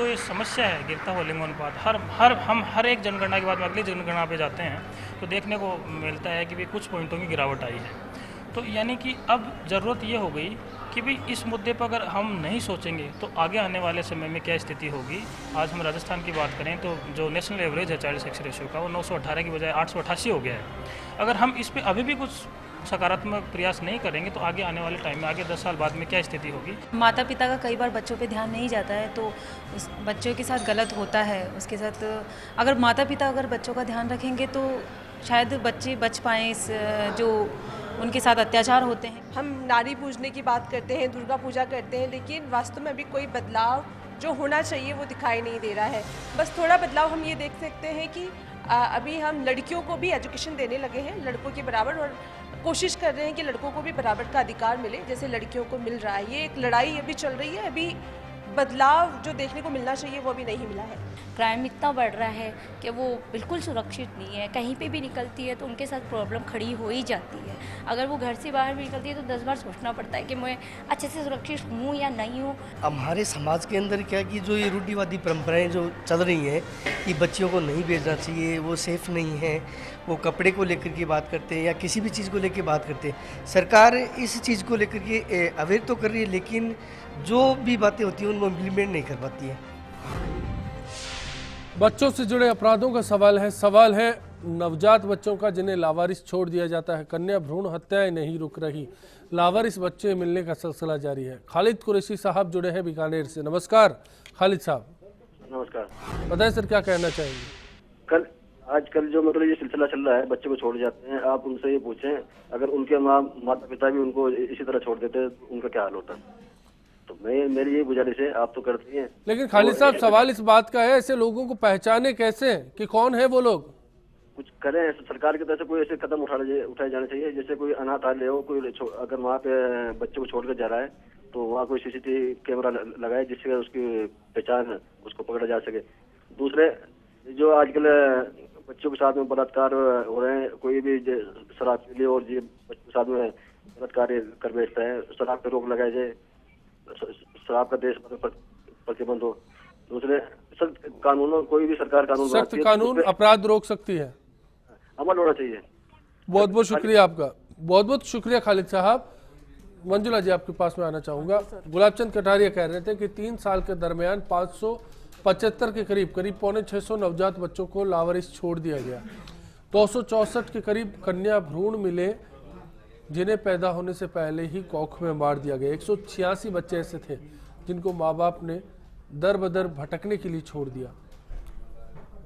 जो ये समस्या है गिरता हुआ लिंगोनुपात, हम हर एक जनगणना के बाद में अगली जनगणना पे जाते हैं तो देखने को मिलता है कि भाई कुछ पॉइंटों की गिरावट आई है। तो यानी कि अब ज़रूरत ये हो गई कि भाई इस मुद्दे पर अगर हम नहीं सोचेंगे तो आगे आने वाले समय में क्या स्थिति होगी। आज हम राजस्थान की बात करें तो जो नेशनल एवरेज है चाइल्ड सेक्स रेशियो का, वो 918 की बजाय 888 हो गया है। अगर हम इस पर अभी भी कुछ सकारात्मक प्रयास नहीं करेंगे तो आगे आने वाले टाइम में, आगे 10 साल बाद में क्या स्थिति होगी। माता पिता का कई बार बच्चों पे ध्यान नहीं जाता है तो उस बच्चों के साथ गलत होता है। उसके साथ अगर माता पिता अगर बच्चों का ध्यान रखेंगे तो शायद बच्चे बच पाएँ इस जो उनके साथ अत्याचार होते हैं। हम नारी पूजने की बात करते हैं, दुर्गा पूजा करते हैं, लेकिन वास्तव में अभी कोई बदलाव जो होना चाहिए वो दिखाई नहीं दे रहा है। बस थोड़ा बदलाव हम ये देख सकते हैं कि अभी हम लड़कियों को भी एजुकेशन देने लगे हैं लड़कों के बराबर, और कोशिश कर रहे हैं कि लड़कों को भी बराबर का अधिकार मिले जैसे लड़कियों को मिल रहा है। ये एक लड़ाई अभी चल रही है, अभी बदलाव जो देखने को मिलना चाहिए वो अभी नहीं मिला है। क्राइम इतना बढ़ रहा है कि वो बिल्कुल सुरक्षित नहीं है। कहीं पे भी निकलती है तो उनके साथ प्रॉब्लम खड़ी हो ही जाती है। अगर वो घर से बाहर भी निकलती है तो 10 बार सोचना पड़ता है कि मैं अच्छे से सुरक्षित हूँ या नहीं हूँ। हमारे समाज के अंदर क्या कि जो ये रूढ़िवादी परंपराएं जो चल रही हैं कि बच्चियों को नहीं भेजना चाहिए, वो सेफ़ नहीं है, वो कपड़े को लेकर के बात करते हैं या किसी भी चीज़ को लेकर बात करते हैं। सरकार इस चीज़ को लेकर के अवेयर तो कर रही है, लेकिन जो भी बातें होती हैं उनको इम्प्लीमेंट नहीं कर पाती है। बच्चों से जुड़े अपराधों का सवाल है नवजात बच्चों का जिन्हें लावारिस छोड़ दिया जाता है। कन्या भ्रूण हत्याएं नहीं रुक रही, लावारिस बच्चे मिलने का सिलसिला जारी है। खालिद कुरैशी साहब जुड़े हैं बीकानेर से। नमस्कार खालिद साहब। नमस्कार। बताएं सर, क्या कहना चाहेंगे। आजकल जो मतलब ये सिलसिला चल रहा है, बच्चे को छोड़ जाते हैं, आप उनसे ये पूछें अगर उनके माता पिता भी उनको इसी तरह छोड़ देते तो उनका क्या हाल होता। तो मेरी यही गुजारिश है, आप तो करती हैं। लेकिन खालिद साहब सवाल इस बात का है, ऐसे लोगों को पहचाने कैसे कि कौन है वो लोग। कुछ करें, सरकार की तरफ से कोई ऐसे कदम उठाए जाने चाहिए। जैसे कोई अनाथालय हो, कोई अगर वहाँ पे बच्चे को छोड़कर जा रहा है तो वहाँ कोई सीसीटीवी कैमरा लगाए जिससे उसकी पहचान उसको पकड़ा जा सके। दूसरे जो आजकल बच्चों के साथ में बलात्कार हो रहे हैं, कोई भी शराब पी ले और ये बच्चों के साथ में बलात्कार कर बेचता है, शराब पर रोक लगाई जाए, शराब का देश प्रतिबंध हो। दूसरे सख्त कानूनों, कोई भी सरकार कानून सख्त कानून अपराध रोक सकती है, अमल होना चाहिए। बहुत बहुत शुक्रिया आपका, बहुत बहुत शुक्रिया खालिद साहब। मंजुला जी आपके पास में आना चाहूंगा। गुलाबचंद कटारिया कह रहे थे कि 3 साल के दरमियान 575 के करीब 650 नवजात बच्चों को लावारिस छोड़ दिया गया। 264 के करीब कन्या भ्रूण मिले जिन्हें पैदा होने से पहले ही कौख में मार दिया गया। 186 बच्चे ऐसे थे जिनको माँ बाप ने दर बदर भटकने के लिए छोड़ दिया।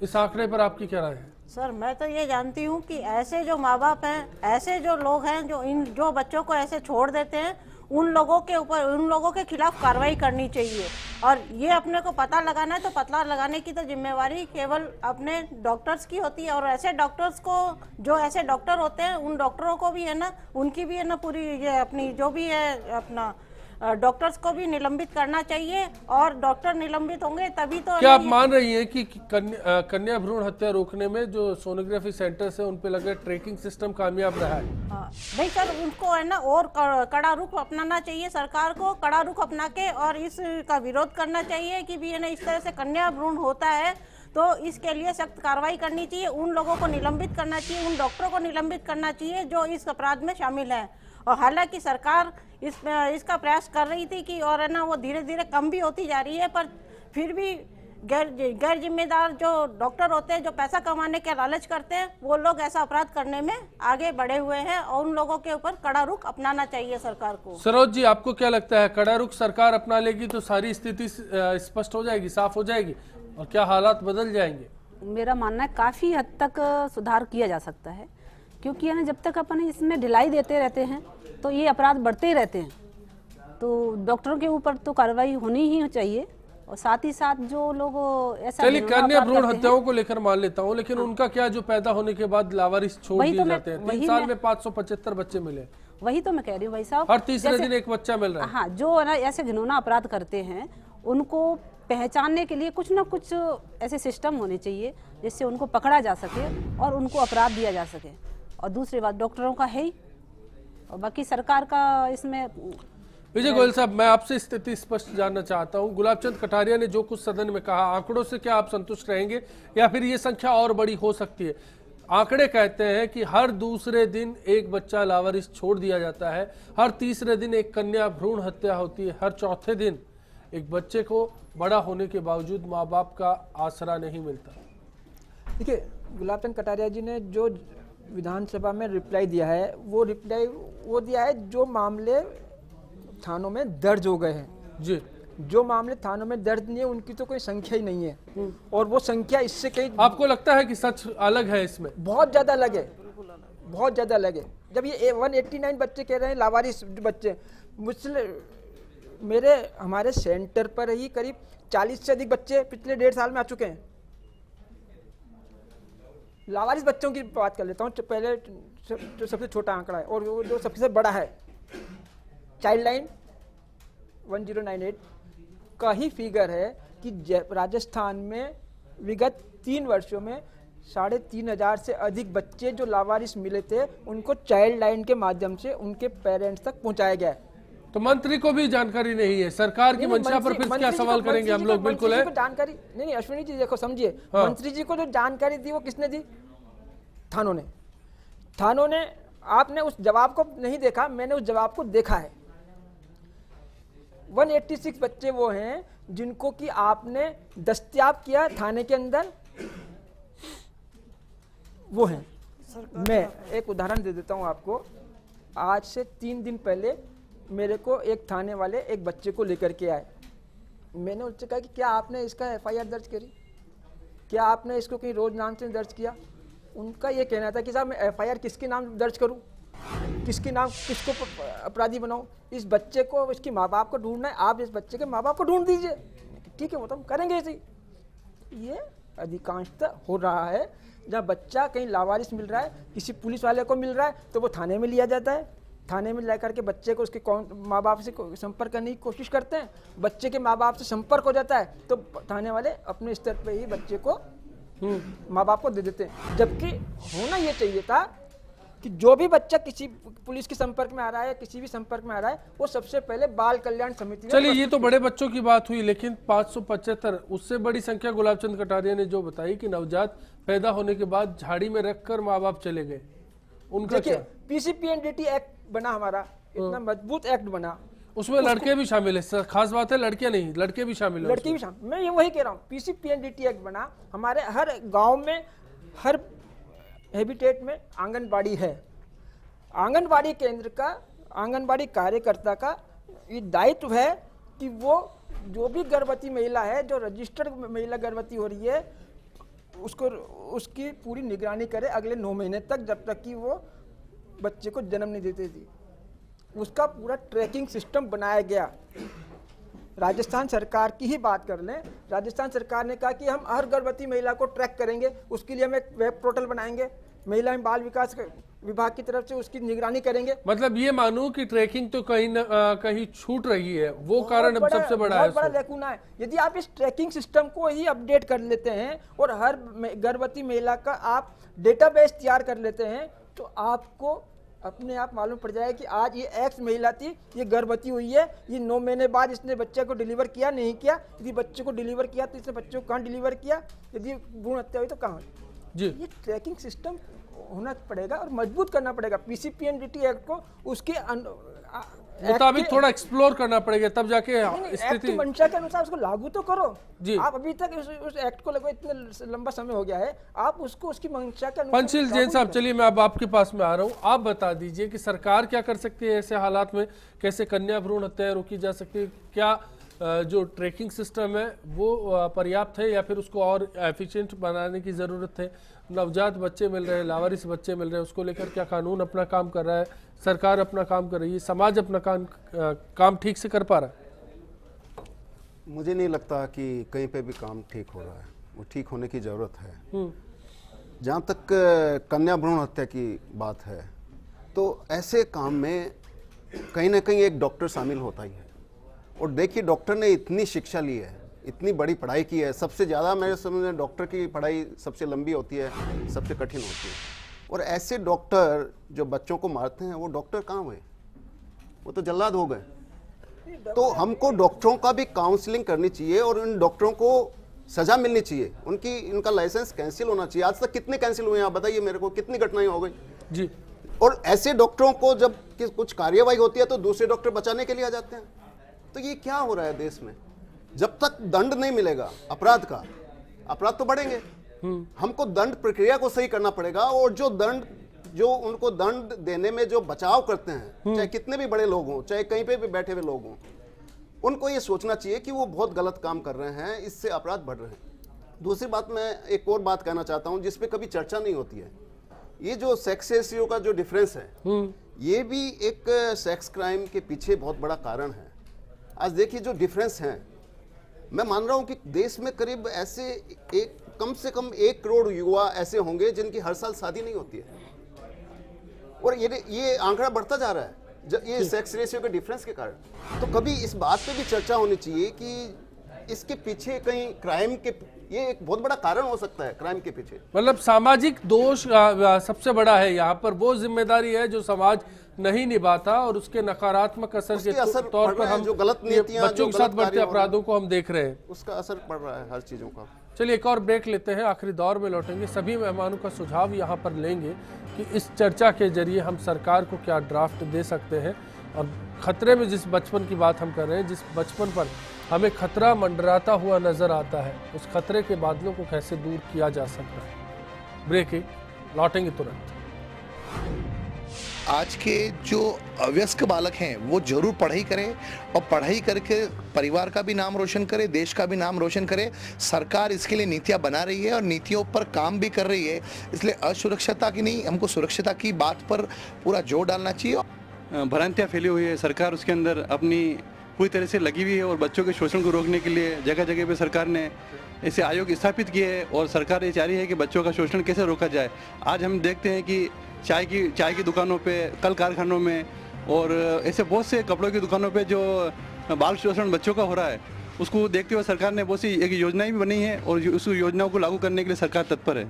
इस आंकड़े पर आपकी क्या राय है? सर मैं तो ये जानती हूँ कि ऐसे जो माँ बाप हैं, ऐसे जो लोग हैं जो बच्चों को ऐसे छोड़ देते हैं, उन लोगों के खिलाफ कार्रवाई करनी चाहिए। और ये अपने को पता लगाना है तो पता लगाने की तो जिम्मेवारी केवल अपने डॉक्टर्स की होती है। और ऐसे डॉक्टर्स को, जो ऐसे डॉक्टर होते हैं, उन डॉक्टरों को भी है ना, उनकी भी है ना पूरी ये अपनी जो भी है अपना डॉक्टर्स को भी निलंबित करना चाहिए। और डॉक्टर निलंबित होंगे तभी तो। क्या आप मान रही हैं कि कन्या भ्रूण हत्या रोकने में जो सोनोग्राफी सेंटर्स है उन पे लगे ट्रैकिंग सिस्टम कामयाब रहा है? हाँ नहीं सर, उनको है ना और कड़ा रुख अपनाना चाहिए। सरकार को कड़ा रुख अपना के और इसका विरोध करना चाहिए कि भी है ना इस तरह से कन्या भ्रूण होता है तो इसके लिए सख्त कार्रवाई करनी चाहिए। उन लोगों को निलंबित करना चाहिए, उन डॉक्टरों को निलंबित करना चाहिए जो इस अपराध में शामिल हैं। और हालांकि सरकार इसका प्रयास कर रही थी कि और है ना वो धीरे धीरे कम भी होती जा रही है, पर फिर भी गैर जिम्मेदार जो डॉक्टर होते हैं, जो पैसा कमाने के लालच करते हैं, वो लोग ऐसा अपराध करने में आगे बढ़े हुए हैं। और उन लोगों के ऊपर कड़ा रुख अपनाना चाहिए सरकार को। सरोज जी, आपको क्या लगता है, कड़ा रुख सरकार अपना लेगी तो सारी स्थिति स्पष्ट हो जाएगी, साफ हो जाएगी और क्या हालात बदल जाएंगे? मेरा मानना है काफी हद तक सुधार किया जा सकता है, क्योंकि है ना जब तक अपन इसमें ढिलाई देते रहते हैं तो ये अपराध बढ़ते ही रहते हैं। तो डॉक्टरों के ऊपर तो कार्रवाई होनी ही चाहिए और साथ ही साथ जो लोग ऐसा चलिए कन्या भ्रूण हत्याओं को लेकर मान लेता हूँ, लेकिन उनका क्या जो पैदा होने के बाद लावारिस छोड़ दिए जाते हैं? 3 साल में 575 बच्चे मिले। वही तो मैं कह रही हूँ भाई साहब, हर तीसरे दिन एक बच्चा मिल रहा है। हाँ, जो है ना ऐसे घिनौना अपराध करते हैं उनको पहचानने के लिए कुछ ना कुछ ऐसे सिस्टम होने चाहिए जिससे उनको पकड़ा जा सके और उनको अपराध दिया जा सके। और दूसरी बात डॉक्टरों का है ही, और बाकी सरकार का इसमें विजय गोयल साहब, मैं आपसे स्थिति स्पष्ट जानना चाहता हूं। गुलाबचंद कटारिया ने जो कुछ सदन में कहा, आंकड़ों से क्या आप संतुष्ट रहेंगे या फिर ये संख्या और बड़ी हो सकती है? आंकड़े कहते हैं कि हर दूसरे दिन एक बच्चा लावारिस छोड़ दिया जाता है, हर तीसरे दिन एक कन्या भ्रूण हत्या होती है, हर चौथे दिन एक बच्चे को बड़ा होने के बावजूद माँ बाप का आसरा नहीं मिलता। देखिए, गुलाबचंद कटारिया जी ने जो विधानसभा में रिप्लाई दिया है, वो रिप्लाई वो दिया है जो मामले थानों में दर्ज हो गए हैं जी। जो मामले थानों में दर्ज नहीं है उनकी तो कोई संख्या ही नहीं है, और वो संख्या इससे कहीं। आपको लगता है कि सच अलग है इसमें? बहुत ज्यादा अलग है, बहुत ज्यादा अलग है। जब ये 189 बच्चे कह रहे हैं लावारिस बच्चे, मुझसे हमारे सेंटर पर ही करीब 40 से अधिक बच्चे पिछले 1.5 साल में आ चुके हैं। लावारिस बच्चों की बात कर लेता हूँ, पहले जो सबसे छोटा आंकड़ा है और वो जो सबसे बड़ा है, चाइल्ड लाइन 1098 का ही फिगर है कि राजस्थान में विगत 3 वर्षों में 3500 से अधिक बच्चे जो लावारिस मिले थे उनको चाइल्ड लाइन के माध्यम से उनके पेरेंट्स तक पहुंचाया गया है। तो मंत्री को भी जानकारी नहीं है, सरकार की मंशा पर फिर क्या सवाल करेंगे हम लोग? बिल्कुल है जानकारी नहीं। अश्विनी जी देखो, समझिए, मंत्री जी को जो जानकारी दी वो किसने दी? थानों ने। थानों ने, आपने उस जवाब को नहीं देखा, मैंने उस जवाब को देखा है। 186 बच्चे वो हैं जिनको कि आपने दस्तयाब किया थाने के अंदर, वो हैं। मैं एक उदाहरण दे देता हूं आपको। आज से 3 दिन पहले मेरे को एक थाने वाले एक बच्चे को लेकर के आए। मैंने उससे कहा कि क्या आपने इसका FIR दर्ज करी, क्या आपने इसको कहीं रोज नाम से दर्ज किया? उनका ये कहना था कि साहब मैं FIR किसके नाम दर्ज करूं, किसके नाम, किसको अपराधी बनाऊं? इस बच्चे को, इसके माँ बाप को ढूंढना है, आप इस बच्चे के माँ बाप को ढूंढ दीजिए। ठीक है, वो तो हम करेंगे ऐसे ही। ये अधिकांशतः हो रहा है। जहाँ बच्चा कहीं लावारिस मिल रहा है, किसी पुलिस वाले को मिल रहा है, तो वो थाने में लिया जाता है। थाने में लेकर के बच्चे को उसके माँ बाप से संपर्क करने की कोशिश करते हैं। बच्चे के माँ बाप से संपर्क हो जाता है तो थाने वाले अपने स्तर पे ही बच्चे को माँ बाप को दे देते हैं। जबकि होना ये चाहिए था कि जो भी बच्चा किसी पुलिस के संपर्क में आ रहा है, किसी भी संपर्क में आ रहा है, वो सबसे पहले बाल कल्याण समिति। चलिए, ये तो बड़े बच्चों की बात हुई, लेकिन 575 उससे बड़ी संख्या गुलाबचंद कटारिया ने जो बताई कि नवजात पैदा होने के बाद झाड़ी में रखकर माँ बाप चले गए, उनका क्या? PCPNDT एक्ट बना हमारा, इतना मजबूत एक्ट बना, उसमें लड़के भी शामिल है। खास बात है, लड़कियां नहीं, लड़के भी शामिल है। लड़के भी शामिल, मैं ये वही कह रहा हूँ। PCPNDT एक्ट बना, हमारे हर गांव में, हर हैबिटेट में आंगनबाड़ी है। आंगनबाड़ी केंद्र का, आंगनबाड़ी कार्यकर्ता का ये दायित्व है कि वो जो भी गर्भवती महिला है, जो रजिस्टर्ड महिला गर्भवती हो रही है, उसको, उसकी पूरी निगरानी करे अगले 9 महीने तक, जब तक कि वो बच्चे को जन्म नहीं देती थी। उसका पूरा ट्रैकिंग सिस्टम बनाया गया। राजस्थान सरकार की ही बात कर लें, राजस्थान सरकार ने कहा कि हम हर गर्भवती महिला को ट्रैक करेंगे, उसके लिए हम एक वेब पोर्टल बनाएंगे, महिला एवं बाल विकास विभाग की तरफ से उसकी निगरानी करेंगे। मतलब ये मानूं कि ट्रैकिंग तो कहीं न कहीं छूट रही है, वो कारण सबसे बड़ा है। बहुत बड़ा लेकुना है। यदि आप इस ट्रैकिंग सिस्टम को ही अपडेट कर लेते हैं और हर गर्भवती महिला का आप डेटाबेस तैयार कर लेते हैं, तो आपको अपने आप मालूम पड़ जाए कि आज ये एक्स महिला थी, ये गर्भवती हुई है, ये 9 महीने बाद इसने बच्चे को डिलीवर किया, नहीं किया, यदि बच्चे को डिलीवर किया तो इसने बच्चे को कहाँ डिलीवर किया, यदि भ्रूण हत्या हुई तो कहाँ। जी, ये ट्रैकिंग सिस्टम होना पड़ेगा और मजबूत करना पड़ेगा। PCPNDT एक्ट को उसके मुताबिक थोड़ा एक्सप्लोर करना पड़ेगा, तब जाके स्थिति मंशा के अनुसार उसको लागू तो करो। जी, आप अभी तक उस एक्ट को लगभग इतना लंबा समय हो गया है, आप उसको उसकी मंशा के अनुसार। पंचशील जैन साहब, चलिए मैं अब आपके पास में आ रहा हूँ, आप बता दीजिए कि सरकार क्या कर सकती है ऐसे हालात में, कैसे कन्या भ्रूण हत्या रोकी जा सकती है? क्या जो ट्रैकिंग सिस्टम है वो पर्याप्त है या फिर उसको और एफिशिएंट बनाने की ज़रूरत है? नवजात बच्चे मिल रहे हैं, लावारिस बच्चे मिल रहे हैं, उसको लेकर क्या कानून अपना काम कर रहा है, सरकार अपना काम कर रही है, समाज अपना काम ठीक से कर पा रहा है? मुझे नहीं लगता कि कहीं पे भी काम ठीक हो रहा है, वो ठीक होने की ज़रूरत है। जहाँ तक कन्या भ्रूण हत्या की बात है, तो ऐसे काम में कहीं ना कहीं एक डॉक्टर शामिल होता ही है। और देखिए, डॉक्टर ने इतनी शिक्षा ली है, इतनी बड़ी पढ़ाई की है, सबसे ज़्यादा मेरे समझ में डॉक्टर की पढ़ाई सबसे लंबी होती है, सबसे कठिन होती है। और ऐसे डॉक्टर जो बच्चों को मारते हैं, वो डॉक्टर कहाँ हुए? वो तो जल्लाद हो गए। तो हमको डॉक्टरों का भी काउंसलिंग करनी चाहिए और उन डॉक्टरों को सजा मिलनी चाहिए, इनका लाइसेंस कैंसिल होना चाहिए। आज तक कितने कैंसिल हुए हैं आप बताइए मेरे को, कितनी घटनाएं हो गई जी। और ऐसे डॉक्टरों को जब कुछ कार्यवाही होती है तो दूसरे डॉक्टर बचाने के लिए आ जाते हैं। तो ये क्या हो रहा है देश में? जब तक दंड नहीं मिलेगा अपराध का, अपराध तो बढ़ेंगे। हमको दंड प्रक्रिया को सही करना पड़ेगा और जो उनको दंड देने में जो बचाव करते हैं, चाहे कितने भी बड़े लोग हों, चाहे कहीं पे भी बैठे हुए लोग हों, उनको ये सोचना चाहिए कि वो बहुत गलत काम कर रहे हैं, इससे अपराध बढ़ रहे हैं। दूसरी बात, मैं एक और बात कहना चाहता हूं जिसपे कभी चर्चा नहीं होती है। ये जो सेक्स रेशियो का जो डिफरेंस है, ये भी एक सेक्स क्राइम के पीछे बहुत बड़ा कारण है। आज देखिए जो डिफरेंस है, मैं मान रहा हूं कि देश में करीब ऐसे कम से कम 1 करोड़ युवा ऐसे होंगे जिनकी हर साल शादी नहीं होती है, और ये आंकड़ा बढ़ता जा रहा है ये सेक्स रेशियो के डिफरेंस के कारण। तो कभी इस बात पे भी चर्चा होनी चाहिए कि इसके पीछे कहीं क्राइम के, ये एक बहुत बड़ा कारण हो सकता है क्राइम के पीछे। मतलब सामाजिक दोष सबसे बड़ा है यहाँ पर, वो जिम्मेदारी है जो समाज नहीं निभाता और उसके नकारात्मक असर के तौर पर हम जो गलत नीतियां, बच्चों के साथ बढ़ते अपराधों को हम देख रहे हैं, उसका असर पड़ रहा है हर चीजों का। चलिए एक और ब्रेक लेते हैं, आखिरी दौर में लौटेंगे। सभी मेहमानों का सुझाव यहाँ पर लेंगे कि इस चर्चा के जरिए हम सरकार को क्या ड्राफ्ट दे सकते हैं और खतरे में जिस बचपन की बात हम कर रहे हैं, जिस बचपन पर हमें खतरा मंडराता हुआ नजर आता है, उस खतरे के बादलों को कैसे दूर किया जा सकता है। ब्रेक, लौटेंगे तुरंत। आज के जो अवयस्क बालक हैं वो जरूर पढ़ाई करें और पढ़ाई करके परिवार का भी नाम रोशन करे, देश का भी नाम रोशन करे। सरकार इसके लिए नीतियां बना रही है और नीतियों पर काम भी कर रही है, इसलिए असुरक्षता की नहीं, हमको सुरक्षता की बात पर पूरा जोर डालना चाहिए। भ्रांतियाँ फैली हुई है, सरकार उसके अंदर अपनी पूरी तरह से लगी हुई है और बच्चों के शोषण को रोकने के लिए जगह जगह पे सरकार ने ऐसे आयोग स्थापित किए हैं और सरकार ये चाह रही है कि बच्चों का शोषण कैसे रोका जाए। आज हम देखते हैं कि चाय की दुकानों पे, कल कारखानों में और ऐसे बहुत से कपड़ों की दुकानों पे जो बाल शोषण बच्चों का हो रहा है, उसको देखते हुए सरकार ने बहुत सी एक योजनाएं भी बनी है और उस योजनाओं को लागू करने के लिए सरकार तत्पर है।